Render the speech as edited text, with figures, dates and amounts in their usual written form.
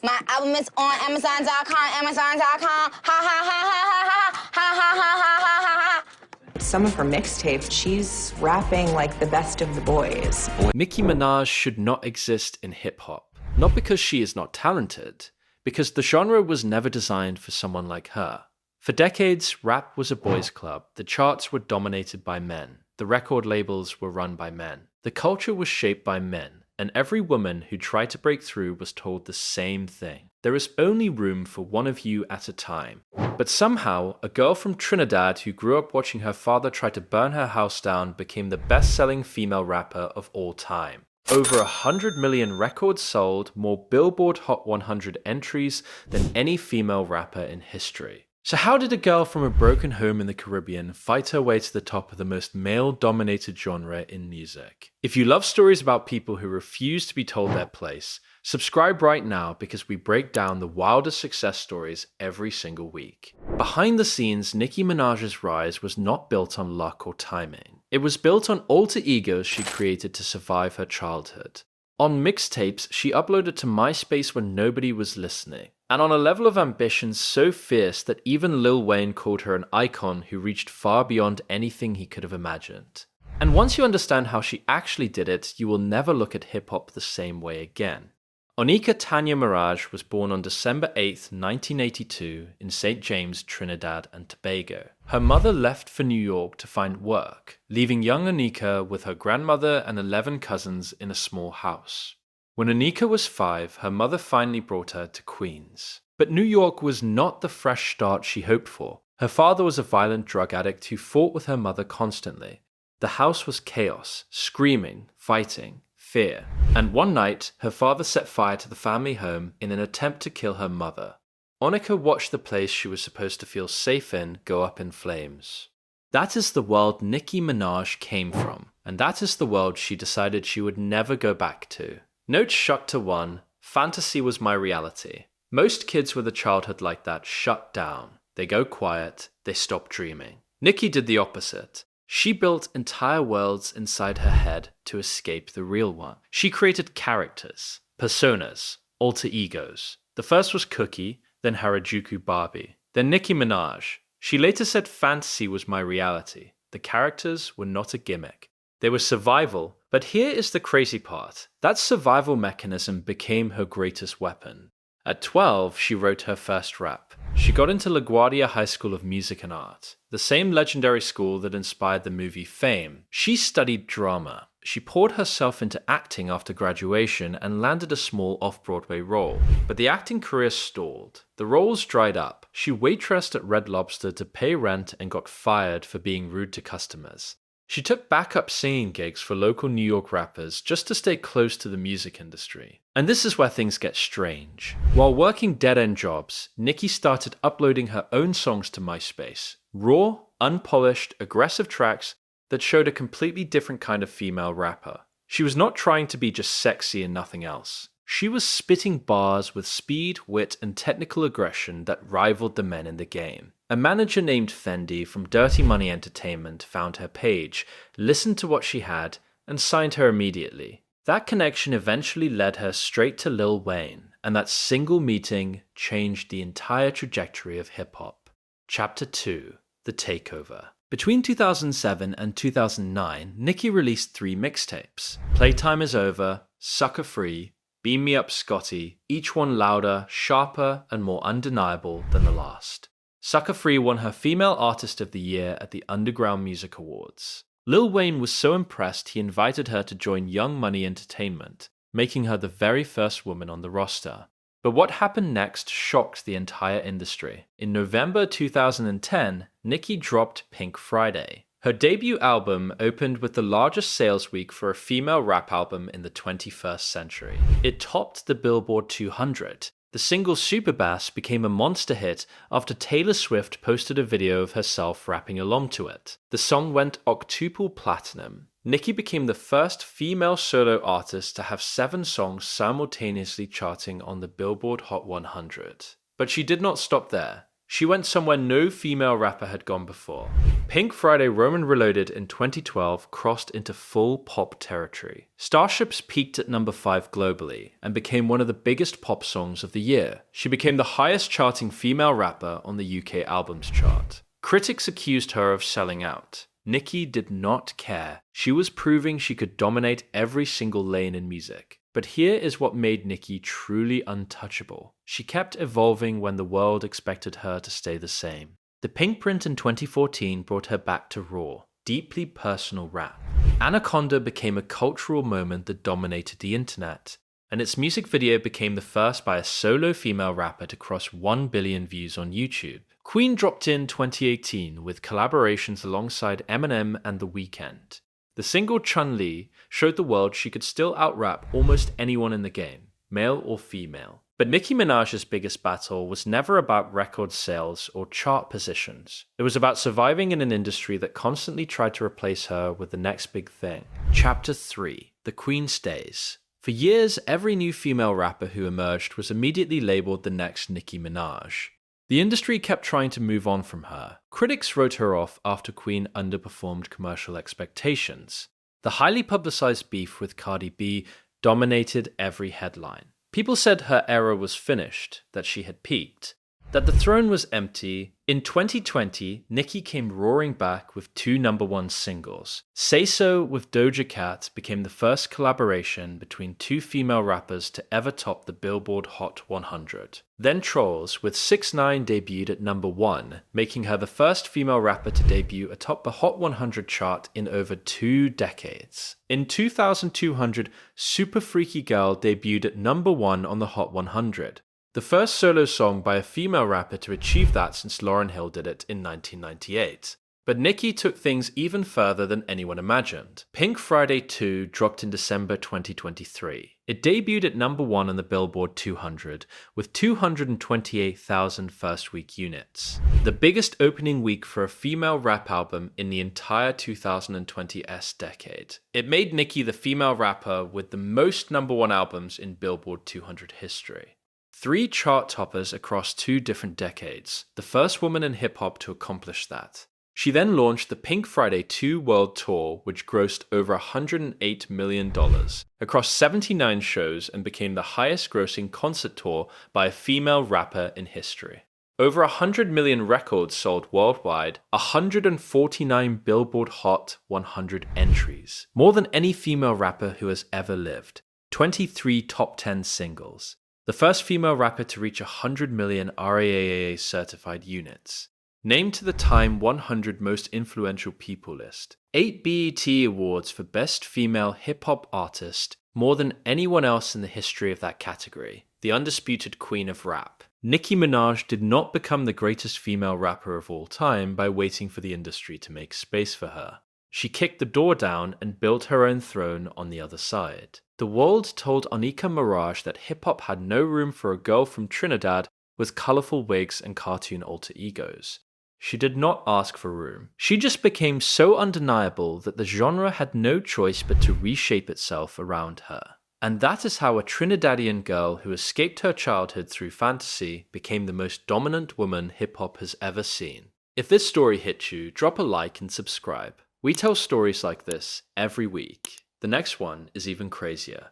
My album is on Amazon.com, Amazon.com. Ha ha ha ha ha ha ha ha ha ha ha. Some of her mixtapes, she's rapping like the best of the boys. Nicki Minaj should not exist in hip-hop. Not because she is not talented, because the genre was never designed for someone like her. For decades, rap was a boys' club. The charts were dominated by men. The record labels were run by men. The culture was shaped by men, and every woman who tried to break through was told the same thing. There is only room for one of you at a time. But somehow, a girl from Trinidad who grew up watching her father try to burn her house down became the best-selling female rapper of all time. Over 100 million records sold, more Billboard Hot 100 entries than any female rapper in history. So how did a girl from a broken home in the Caribbean fight her way to the top of the most male-dominated genre in music? If you love stories about people who refuse to be told their place, subscribe right now because we break down the wildest success stories every single week. Behind the scenes, Nicki Minaj's rise was not built on luck or timing. It was built on alter egos she created to survive her childhood. On mixtapes, she uploaded to MySpace when nobody was listening, and on a level of ambition so fierce that even Lil Wayne called her an icon who reached far beyond anything he could have imagined. And once you understand how she actually did it, you will never look at hip-hop the same way again. Onika Tanya Maraj was born on December 8, 1982 in St. James, Trinidad and Tobago. Her mother left for New York to find work, leaving young Onika with her grandmother and 11 cousins in a small house. When Onika was 5, her mother finally brought her to Queens. But New York was not the fresh start she hoped for. Her father was a violent drug addict who fought with her mother constantly. The house was chaos, screaming, fighting, fear. And one night, her father set fire to the family home in an attempt to kill her mother. Onika watched the place she was supposed to feel safe in go up in flames. That is the world Nicki Minaj came from, and that is the world she decided she would never go back to. Note Chapter 1, fantasy was my reality. Most kids with a childhood like that shut down. They go quiet, they stop dreaming. Nicki did the opposite. She built entire worlds inside her head to escape the real one. She created characters, personas, alter egos. The first was Cookie, then Harajuku Barbie, then Nicki Minaj. She later said fantasy was my reality. The characters were not a gimmick. They were survival, but here is the crazy part. That survival mechanism became her greatest weapon. At 12, she wrote her first rap. She got into LaGuardia High School of Music and Art, the same legendary school that inspired the movie Fame. She studied drama. She poured herself into acting after graduation and landed a small off-Broadway role. But the acting career stalled. The roles dried up. She waitressed at Red Lobster to pay rent and got fired for being rude to customers. She took backup singing gigs for local New York rappers just to stay close to the music industry. And this is where things get strange. While working dead-end jobs, Nicki started uploading her own songs to MySpace. Raw, unpolished, aggressive tracks that showed a completely different kind of female rapper. She was not trying to be just sexy and nothing else. She was spitting bars with speed, wit, and technical aggression that rivaled the men in the game. A manager named Fendi from Dirty Money Entertainment found her page, listened to what she had, and signed her immediately. That connection eventually led her straight to Lil Wayne, and that single meeting changed the entire trajectory of hip-hop. Chapter 2: The Takeover. Between 2007 and 2009, Nicki released 3 mixtapes: Playtime Is Over, Sucker Free, Beam Me Up Scotty, each one louder, sharper, and more undeniable than the last. Sucker Free won her Female Artist of the Year at the Underground Music Awards. Lil Wayne was so impressed he invited her to join Young Money Entertainment, making her the very first woman on the roster. But what happened next shocked the entire industry. In November 2010, Nicki dropped Pink Friday. Her debut album opened with the largest sales week for a female rap album in the 21st century. It topped the Billboard 200. The single Superbass became a monster hit after Taylor Swift posted a video of herself rapping along to it. The song went octuple platinum. Nicki became the first female solo artist to have 7 songs simultaneously charting on the Billboard Hot 100. But she did not stop there. She went somewhere no female rapper had gone before. Pink Friday Roman Reloaded in 2012 crossed into full pop territory. Starships peaked at number 5 globally and became one of the biggest pop songs of the year. She became the highest charting female rapper on the UK albums chart. Critics accused her of selling out. Nicki did not care. She was proving she could dominate every single lane in music. But here is what made Nicki truly untouchable. She kept evolving when the world expected her to stay the same. The Pink Print in 2014 brought her back to raw, deeply personal rap. Anaconda became a cultural moment that dominated the internet, and its music video became the first by a solo female rapper to cross 1 billion views on YouTube. Queen dropped in 2018 with collaborations alongside Eminem and The Weeknd. The single Chun-Li showed the world she could still out-rap almost anyone in the game, male or female. But Nicki Minaj's biggest battle was never about record sales or chart positions. It was about surviving in an industry that constantly tried to replace her with the next big thing. Chapter 3. The Queen Stays. For years, every new female rapper who emerged was immediately labeled the next Nicki Minaj. The industry kept trying to move on from her. Critics wrote her off after Queen underperformed commercial expectations. The highly publicized beef with Cardi B dominated every headline. People said her era was finished, that she had peaked, that the throne was empty. In 2020, Nicki came roaring back with 2 #1 singles. Say So with Doja Cat became the first collaboration between 2 female rappers to ever top the Billboard Hot 100. Then Trolls with 6ix9ine debuted at #1, making her the first female rapper to debut atop the Hot 100 chart in over 2 decades. In 2200, Super Freaky Girl debuted at #1 on the Hot 100. The first solo song by a female rapper to achieve that since Lauryn Hill did it in 1998. But Nicki took things even further than anyone imagined. Pink Friday 2 dropped in December 2023. It debuted at #1 on the Billboard 200 with 228,000 first-week units. The biggest opening week for a female rap album in the entire 2020s decade. It made Nicki the female rapper with the most #1 albums in Billboard 200 history. 3 chart toppers across 2 different decades, the first woman in hip-hop to accomplish that. She then launched the Pink Friday 2 World Tour, which grossed over $108 million across 79 shows and became the highest-grossing concert tour by a female rapper in history. Over 100 million records sold worldwide, 149 Billboard Hot 100 entries, more than any female rapper who has ever lived, 23 top 10 singles. The first female rapper to reach 100 million RIAA certified units. Named to the Time 100 Most Influential People list. 8 BET Awards for Best Female Hip-Hop Artist, more than anyone else in the history of that category. The undisputed queen of rap. Nicki Minaj did not become the greatest female rapper of all time by waiting for the industry to make space for her. She kicked the door down and built her own throne on the other side. The world told Onika Maraj that hip-hop had no room for a girl from Trinidad with colourful wigs and cartoon alter egos. She did not ask for room. She just became so undeniable that the genre had no choice but to reshape itself around her. And that is how a Trinidadian girl who escaped her childhood through fantasy became the most dominant woman hip-hop has ever seen. If this story hit you, drop a like and subscribe. We tell stories like this every week. The next one is even crazier.